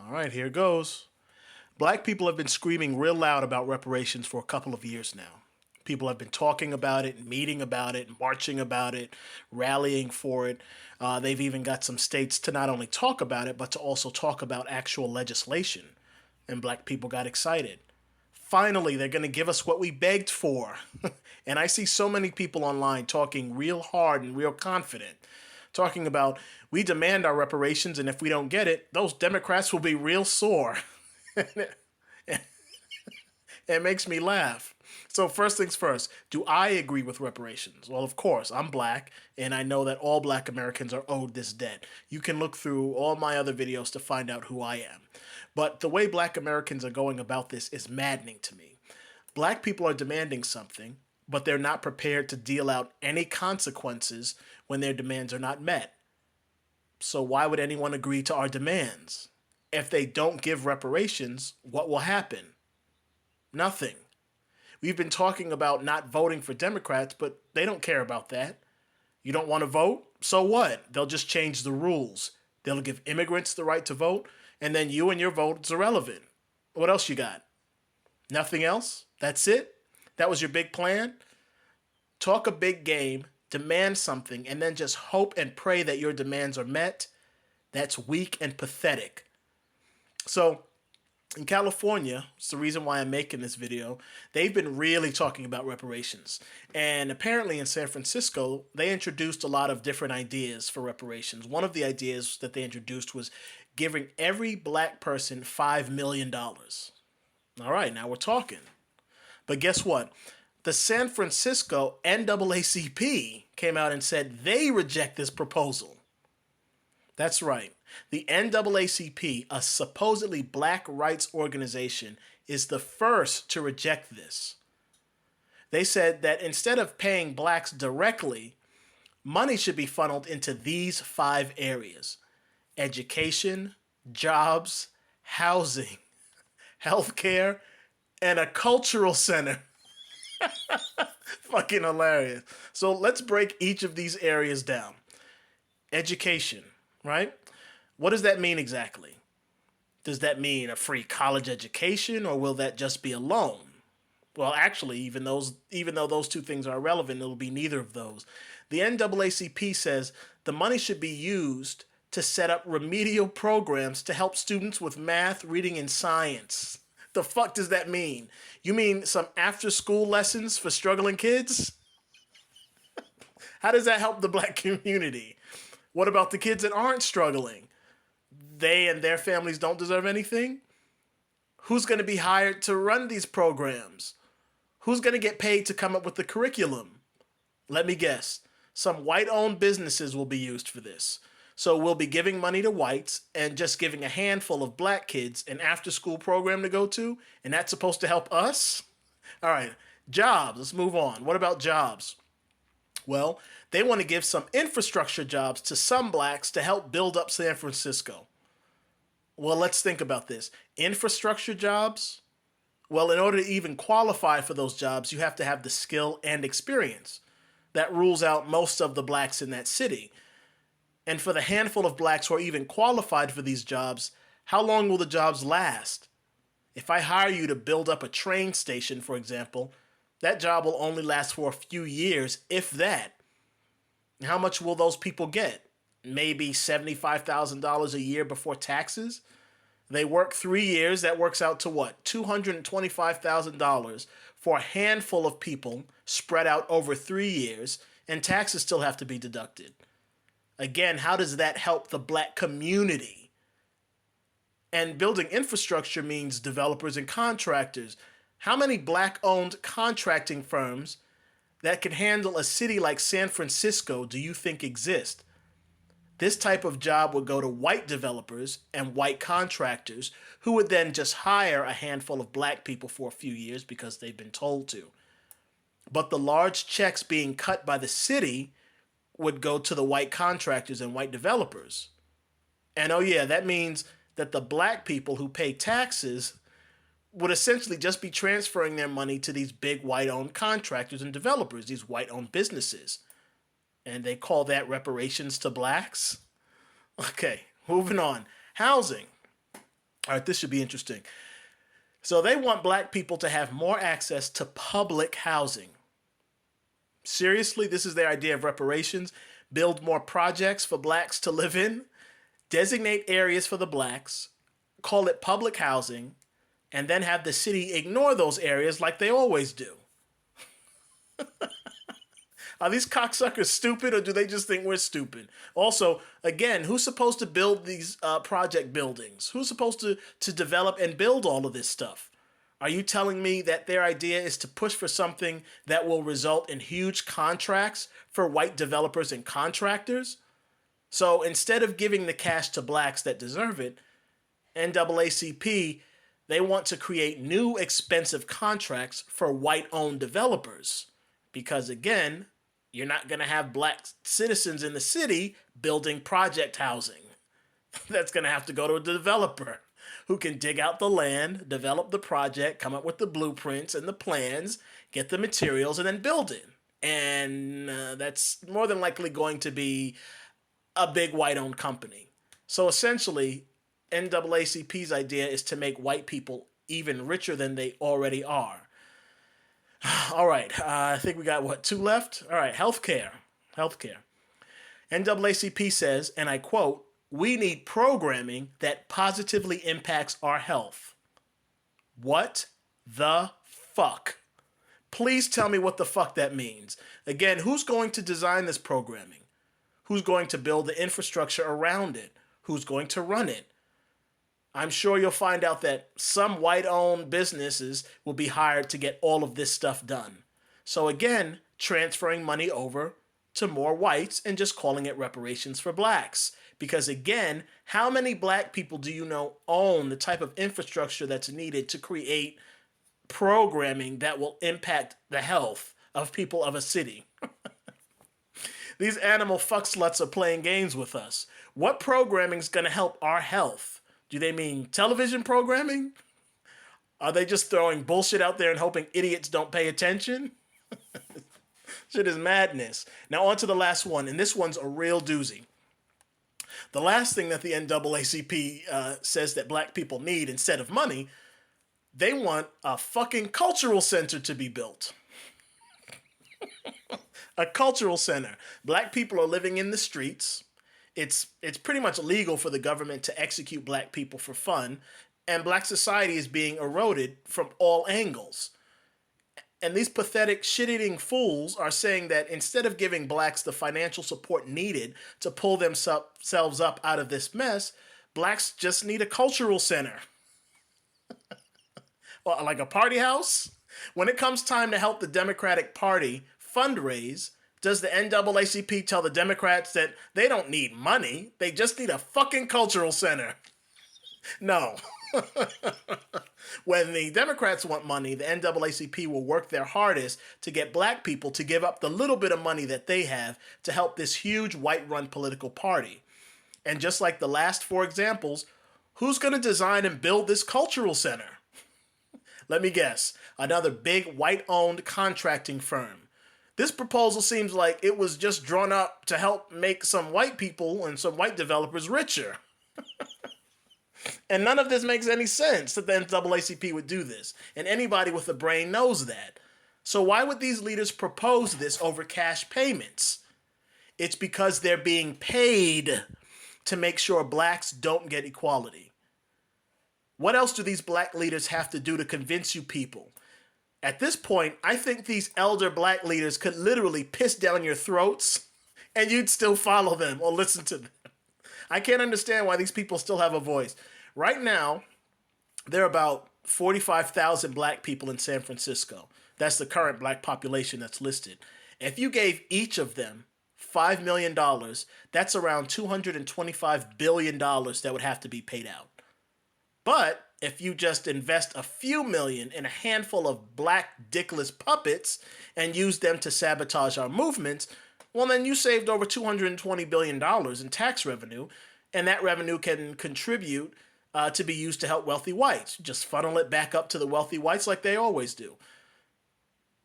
All right, here goes. Black people have been screaming real loud about reparations for a couple of years now. People have been talking about it, meeting about it, marching about it, rallying for it. They've even got some states to not only talk about it, but to also talk about actual legislation. And black people got excited. Finally, they're going to give us what we begged for. And I see so many people online talking real hard and real confident, talking about we demand our reparations, and if we don't get it, those Democrats will be real sore. It makes me laugh. So first things first, do I agree with reparations? Well, of course, I'm black, and I know that all black Americans are owed this debt. You can look through all my other videos to find out who I am. But the way black Americans are going about this is maddening to me. Black people are demanding something, but they're not prepared to deal out any consequences when their demands are not met. So why would anyone agree to our demands? If they don't give reparations, what will happen? Nothing. We've been talking about not voting for Democrats, but they don't care about that. You don't want to vote? So what? They'll just change the rules. They'll give immigrants the right to vote, and then you and your vote is irrelevant. What else you got? Nothing else? That's it? That was your big plan? Talk a big game, demand something, and then just hope and pray that your demands are met? That's weak and pathetic. So, in California, it's the reason why I'm making this video, they've been really talking about reparations. And apparently in San Francisco, they introduced a lot of different ideas for reparations. One of the ideas that they introduced was giving every black person $5 million. All right, now we're talking. But guess what? The San Francisco NAACP came out and said they reject this proposal. That's right. The NAACP, a supposedly black rights organization, is the first to reject this. They said that instead of paying blacks directly, money should be funneled into these 5 areas: education, jobs, housing, healthcare, and a cultural center. Fucking hilarious. So let's break each of these areas down. Education, right? What does that mean exactly? Does that mean a free college education, or will that just be a loan? Well, actually, even though those two things are relevant, it'll be neither of those. The NAACP says the money should be used to set up remedial programs to help students with math, reading, and science. The fuck does that mean? You mean some after-school lessons for struggling kids? How does that help the black community? What about the kids that aren't struggling? They and their families don't deserve anything? Who's going to be hired to run these programs? Who's going to get paid to come up with the curriculum? Let me guess. Some white-owned businesses will be used for this. So we'll be giving money to whites and just giving a handful of black kids an after-school program to go to, and that's supposed to help us? All right, jobs. Let's move on. What about jobs? Well, they want to give some infrastructure jobs to some blacks to help build up San Francisco. Well, let's think about this. Infrastructure jobs? Well, in order to even qualify for those jobs, you have to have the skill and experience. That rules out most of the blacks in that city. And for the handful of blacks who are even qualified for these jobs, how long will the jobs last? If I hire you to build up a train station, for example, that job will only last for a few years, if that. How much will those people get? Maybe $75,000 a year before taxes? They work 3 years, that works out to what? $225,000 for a handful of people spread out over 3 years, and taxes still have to be deducted. Again, how does that help the black community? And building infrastructure means developers and contractors. How many black-owned contracting firms that can handle a city like San Francisco do you think exist? This type of job would go to white developers and white contractors who would then just hire a handful of black people for a few years because they've been told to. But the large checks being cut by the city would go to the white contractors and white developers. And oh yeah, that means that the black people who pay taxes would essentially just be transferring their money to these big white-owned contractors and developers, these white-owned businesses. And they call that reparations to blacks? Okay, moving on. Housing. All right, this should be interesting. So they want black people to have more access to public housing. Seriously, this is their idea of reparations. Build more projects for blacks to live in, designate areas for the blacks, call it public housing, and then have the city ignore those areas like they always do. Are these cocksuckers stupid, or do they just think we're stupid? Also, again, who's supposed to build these project buildings? Who's supposed to develop and build all of this stuff? Are you telling me that their idea is to push for something that will result in huge contracts for white developers and contractors? So instead of giving the cash to blacks that deserve it, NAACP, they want to create new expensive contracts for white-owned developers. Because again, you're not going to have black citizens in the city building project housing. That's going to have to go to a developer who can dig out the land, develop the project, come up with the blueprints and the plans, get the materials, and then build it. And that's more than likely going to be a big white-owned company. So essentially, NAACP's idea is to make white people even richer than they already are. All right, I think we got, 2 left? All right, healthcare. NAACP says, and I quote, "We need programming that positively impacts our health." What the fuck? Please tell me what the fuck that means. Again, who's going to design this programming? Who's going to build the infrastructure around it? Who's going to run it? I'm sure you'll find out that some white-owned businesses will be hired to get all of this stuff done. So again, transferring money over to more whites and just calling it reparations for blacks. Because again, how many black people do you know own the type of infrastructure that's needed to create programming that will impact the health of people of a city? These animal fuck sluts are playing games with us. What programming is going to help our health? Do they mean television programming? Are they just throwing bullshit out there and hoping idiots don't pay attention? Shit is madness. Now on to the last one, and this one's a real doozy. The last thing that the NAACP says that black people need instead of money, they want a fucking cultural center to be built. A cultural center. Black people are living in the streets. It's pretty much illegal for the government to execute black people for fun, and black society is being eroded from all angles. And these pathetic shit-eating fools are saying that instead of giving blacks the financial support needed to pull themselves up out of this mess, blacks just need a cultural center. Well, like a party house? When it comes time to help the Democratic Party fundraise, does the NAACP tell the Democrats that they don't need money, they just need a fucking cultural center? No. When the Democrats want money, the NAACP will work their hardest to get black people to give up the little bit of money that they have to help this huge white-run political party. And just like the last 4 examples, who's going to design and build this cultural center? Let me guess, another big white-owned contracting firm. This proposal seems like it was just drawn up to help make some white people and some white developers richer. And none of this makes any sense that the NAACP would do this. And anybody with a brain knows that. So why would these leaders propose this over cash payments? It's because they're being paid to make sure blacks don't get equality. What else do these black leaders have to do to convince you people? At this point, I think these elder black leaders could literally piss down your throats and you'd still follow them or listen to them. I can't understand why these people still have a voice. Right now, there are about 45,000 black people in San Francisco. That's the current black population that's listed. If you gave each of them $5 million, that's around $225 billion that would have to be paid out. But if you just invest a few million in a handful of black dickless puppets and use them to sabotage our movements, well, then you saved over $220 billion in tax revenue, and that revenue can contribute to be used to help wealthy whites. Just funnel it back up to the wealthy whites like they always do.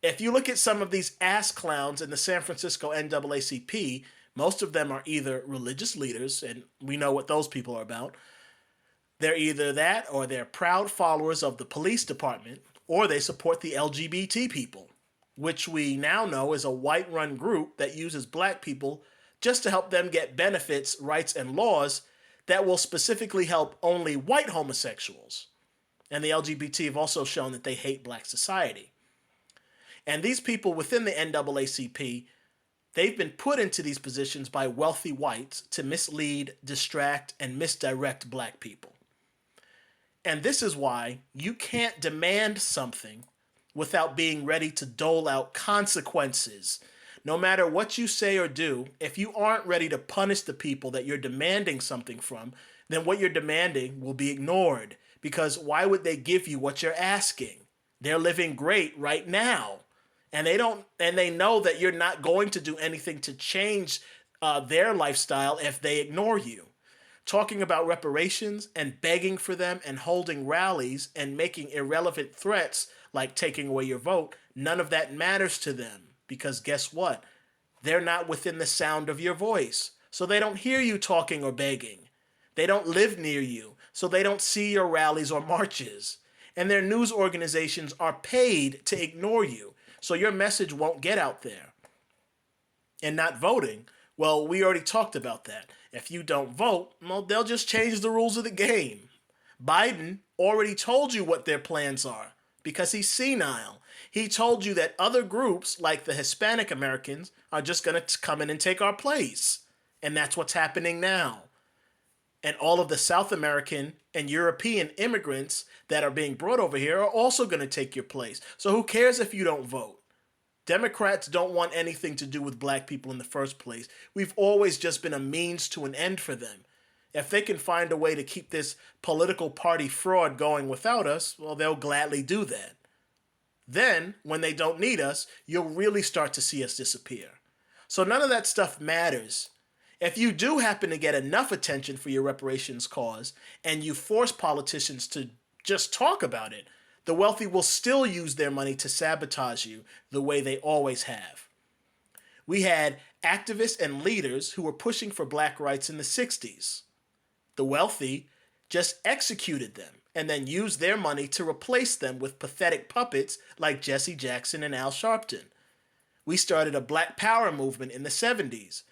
If you look at some of these ass clowns in the San Francisco NAACP, most of them are either religious leaders, and we know what those people are about, They're either that or they're proud followers of the police department or they support the LGBT people, which we now know is a white run group that uses black people just to help them get benefits, rights, and laws that will specifically help only white homosexuals. And the LGBT have also shown that they hate black society. And these people within the NAACP, they've been put into these positions by wealthy whites to mislead, distract, and misdirect black people. And this is why you can't demand something without being ready to dole out consequences. No matter what you say or do, if you aren't ready to punish the people that you're demanding something from, then what you're demanding will be ignored. Because why would they give you what you're asking? They're living great right now. And they know that you're not going to do anything to change their lifestyle if they ignore you. Talking about reparations and begging for them and holding rallies and making irrelevant threats like taking away your vote, none of that matters to them because guess what? They're not within the sound of your voice. So they don't hear you talking or begging. They don't live near you, so they don't see your rallies or marches. And their news organizations are paid to ignore you, so your message won't get out there. And not voting, well, we already talked about that. If you don't vote, well, they'll just change the rules of the game. Biden already told you what their plans are because he's senile. He told you that other groups, like the Hispanic Americans, are just going to come in and take our place. And that's what's happening now. And all of the South American and European immigrants that are being brought over here are also going to take your place. So who cares if you don't vote? Democrats don't want anything to do with black people in the first place. We've always just been a means to an end for them. If they can find a way to keep this political party fraud going without us, well, they'll gladly do that. Then, when they don't need us, you'll really start to see us disappear. So none of that stuff matters. If you do happen to get enough attention for your reparations cause and you force politicians to just talk about it, the wealthy will still use their money to sabotage you the way they always have. We had activists and leaders who were pushing for black rights in the 60s. The wealthy just executed them and then used their money to replace them with pathetic puppets like Jesse Jackson and Al Sharpton. We started a Black Power movement in the 70s.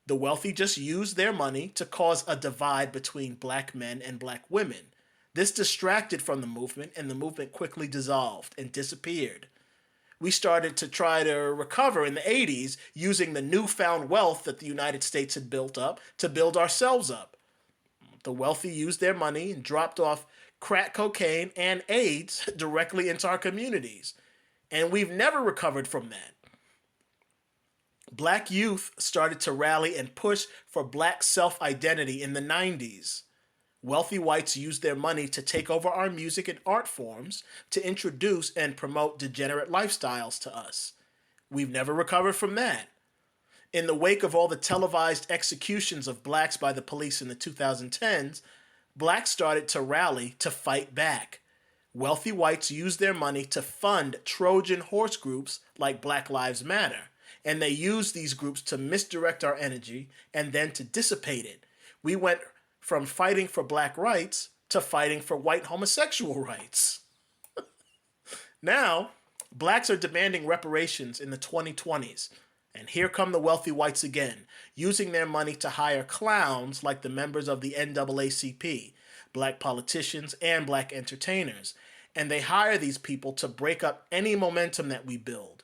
The wealthy just used their money to cause a divide between black men and black women. This distracted from the movement, and the movement quickly dissolved and disappeared. We started to try to recover in the 80s using the newfound wealth that the United States had built up to build ourselves up. The wealthy used their money and dropped off crack cocaine and AIDS directly into our communities. And we've never recovered from that. Black youth started to rally and push for black self-identity in the 90s. Wealthy whites used their money to take over our music and art forms to introduce and promote degenerate lifestyles to us. We've never recovered from that. In the wake of all the televised executions of blacks by the police in the 2010s, blacks started to rally to fight back. Wealthy whites used their money to fund Trojan horse groups like Black Lives Matter, and they used these groups to misdirect our energy and then to dissipate it. We went from fighting for black rights to fighting for white homosexual rights. Now, blacks are demanding reparations in the 2020s. And here come the wealthy whites again, using their money to hire clowns like the members of the NAACP, black politicians, and black entertainers. And they hire these people to break up any momentum that we build.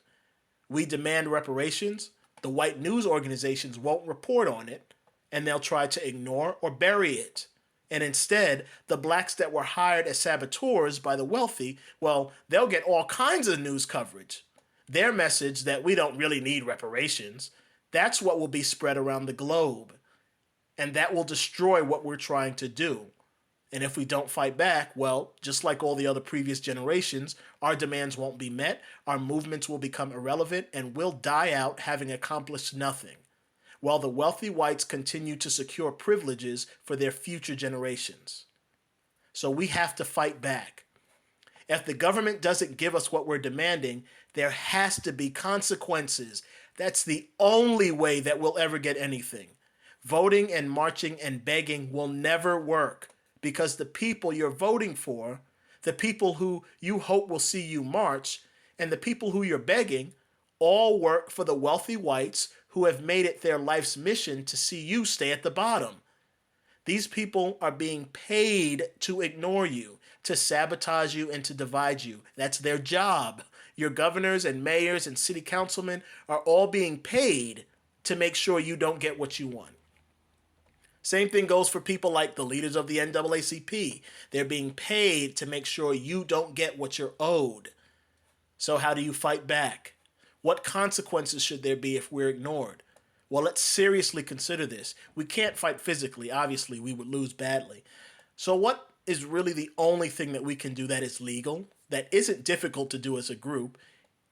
We demand reparations, the white news organizations won't report on it, and they'll try to ignore or bury it. And instead, the blacks that were hired as saboteurs by the wealthy, well, they'll get all kinds of news coverage. Their message that we don't really need reparations, that's what will be spread around the globe. And that will destroy what we're trying to do. And if we don't fight back, well, just like all the other previous generations, our demands won't be met, our movements will become irrelevant, and we'll die out having accomplished nothing, while the wealthy whites continue to secure privileges for their future generations. So we have to fight back. If the government doesn't give us what we're demanding, there has to be consequences. That's the only way that we'll ever get anything. Voting and marching and begging will never work because the people you're voting for, the people who you hope will see you march, and the people who you're begging all work for the wealthy whites who have made it their life's mission to see you stay at the bottom. These people are being paid to ignore you, to sabotage you, and to divide you. That's their job. Your governors and mayors and city councilmen are all being paid to make sure you don't get what you want. Same thing goes for people like the leaders of the NAACP. They're being paid to make sure you don't get what you're owed. So how do you fight back? What consequences should there be if we're ignored? Well, let's seriously consider this. We can't fight physically. Obviously, we would lose badly. So what is really the only thing that we can do that is legal, that isn't difficult to do as a group,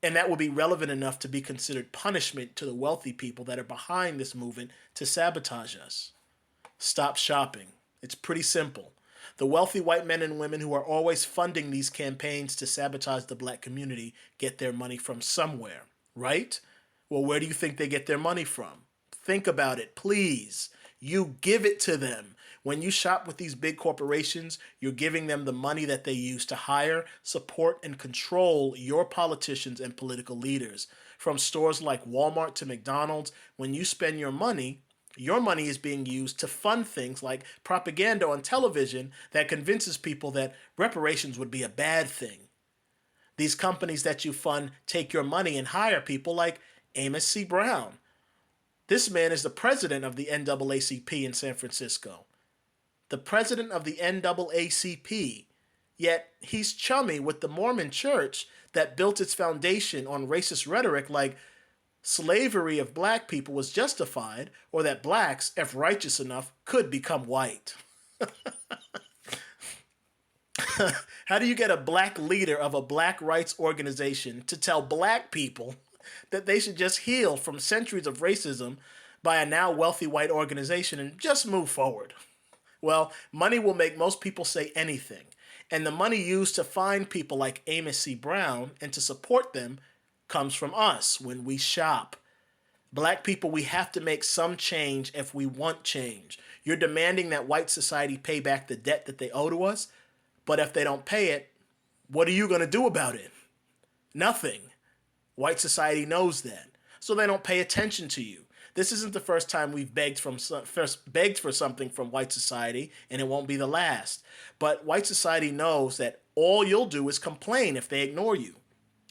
and that will be relevant enough to be considered punishment to the wealthy people that are behind this movement to sabotage us? Stop shopping. It's pretty simple. The wealthy white men and women who are always funding these campaigns to sabotage the black community get their money from somewhere, right? Well, where do you think they get their money from? Think about it, please. You give it to them. When you shop with these big corporations, you're giving them the money that they use to hire, support, and control your politicians and political leaders. From stores like Walmart to McDonald's, when you spend your money is being used to fund things like propaganda on television that convinces people that reparations would be a bad thing. These companies that you fund take your money and hire people like Amos C. Brown. This man is the president of the NAACP in San Francisco. The president of the NAACP, yet he's chummy with the Mormon church that built its foundation on racist rhetoric like slavery of black people was justified, or that blacks, if righteous enough, could become white. How do you get a black leader of a black rights organization to tell black people that they should just heal from centuries of racism by a now wealthy white organization and just move forward? Well, money will make most people say anything, and the money used to find people like Amos C. Brown and to support them comes from us when we shop. Black people, we have to make some change if we want change. You're demanding that white society pay back the debt that they owe to us, but if they don't pay it, what are you going to do about it? Nothing. White society knows that, so they don't pay attention to you. This isn't the first time we've begged for something from white society, and it won't be the last. But white society knows that all you'll do is complain if they ignore you.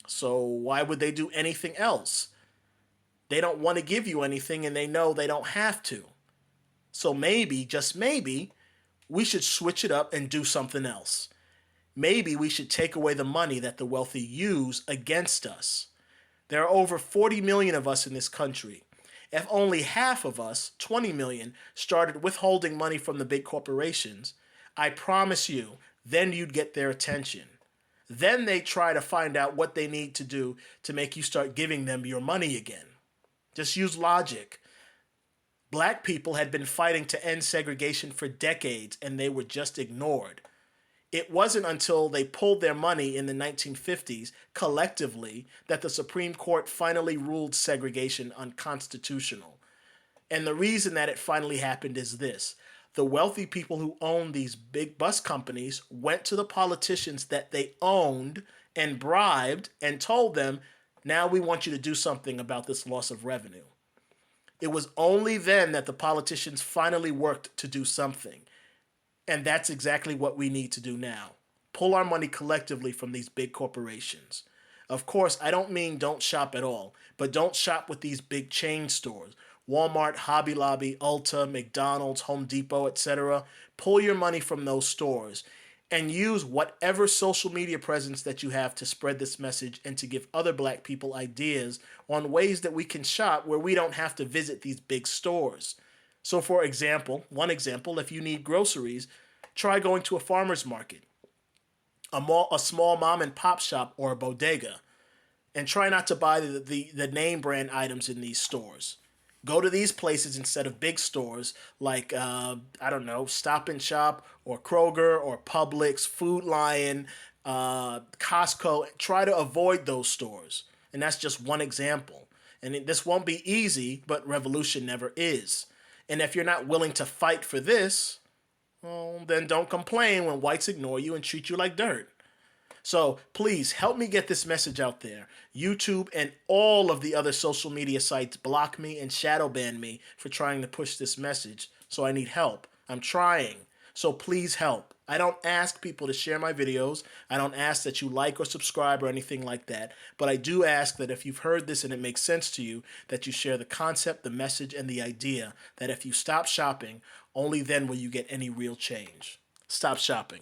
So why would they do anything else? They don't want to give you anything, and they know they don't have to. So maybe, just maybe, we should switch it up and do something else. Maybe we should take away the money that the wealthy use against us. There are over 40 million of us in this country. If only half of us, 20 million, started withholding money from the big corporations, I promise you, then you'd get their attention. Then they try to find out what they need to do to make you start giving them your money again. Just use logic. Black people had been fighting to end segregation for decades, and they were just ignored. It wasn't until they pulled their money in the 1950s, collectively, that the Supreme Court finally ruled segregation unconstitutional. And the reason that it finally happened is this. The wealthy people who own these big bus companies went to the politicians that they owned and bribed and told them, now we want you to do something about this loss of revenue. It was only then that the politicians finally worked to do something. And that's exactly what we need to do now. Pull our money collectively from these big corporations. Of course, I don't mean don't shop at all, but don't shop with these big chain stores. Walmart, Hobby Lobby, Ulta, McDonald's, Home Depot, etc. Pull your money from those stores and use whatever social media presence that you have to spread this message and to give other black people ideas on ways that we can shop where we don't have to visit these big stores. So for example, one example, if you need groceries, try going to a farmer's market, a small mom and pop shop or a bodega, and try not to buy the name brand items in these stores. Go to these places instead of big stores like, Stop and Shop or Kroger or Publix, Food Lion, Costco. Try to avoid those stores. And that's just one example. And this won't be easy, but revolution never is. And if you're not willing to fight for this, well, then don't complain when whites ignore you and treat you like dirt. So please help me get this message out there. YouTube and all of the other social media sites block me and shadow ban me for trying to push this message. So I need help. I'm trying. So please help. I don't ask people to share my videos. I don't ask that you like or subscribe or anything like that. But I do ask that if you've heard this and it makes sense to you, that you share the concept, the message, and the idea that if you stop shopping, only then will you get any real change. Stop shopping.